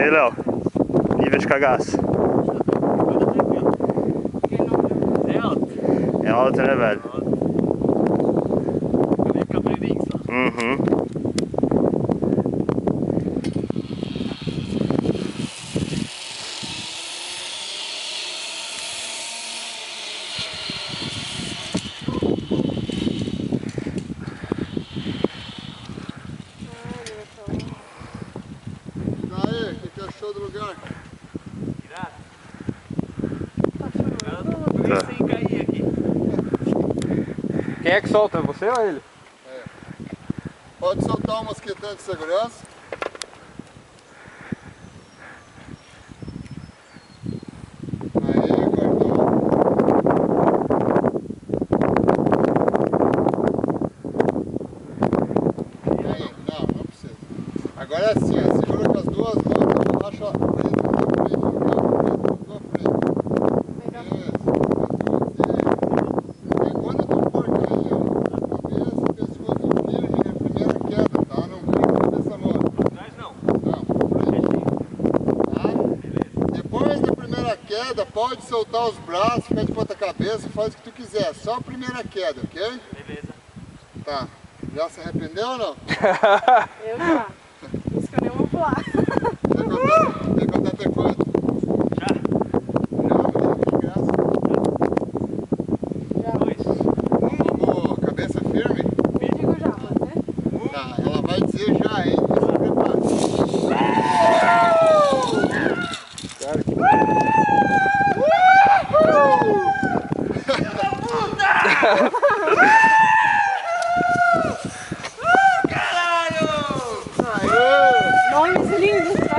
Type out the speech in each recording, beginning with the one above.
aí, Léo? Nível de cagaço. É alto. É alto, né, velho? Uhum. Aí, o que achou do lugar? Irado. Tá. Sem cair aqui. Quem é que solta? Você ou ele? É. Pode soltar um mosquetão de segurança. Aí, guardou. Aí, não precisa. Agora é assim, ó, segura com as duas mãos e baixa a frente do freio. E quando tu for cair, ó, a cabeça, pescoço firme na primeira queda, tá? Não brinca dessa moto. Atrás não. Não, tá? Depois da primeira queda, pode soltar os braços, ficar de ponta cabeça, faz o que tu quiser. Só a primeira queda, ok? Beleza. Tá. Já se arrependeu ou não? Eu já. Isso que eu nem vou pular. Quer contar até quanto? Já. Não, de graça. Já. Dois. Vamos, cabeça firme? Eu digo já, pode ser? Tá, ela vai dizer já, hein? Então se prepara. Nomes lindos, tá?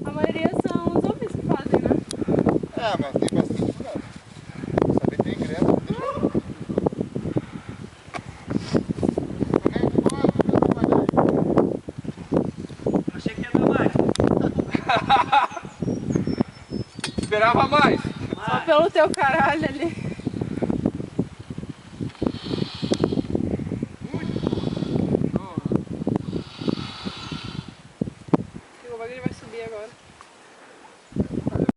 A maioria são os homens que fazem, né? É, mas tem bastante mulher. Saber tem ingresso. Achei que ia dar mais. Esperava mais. Só pelo teu caralho ali.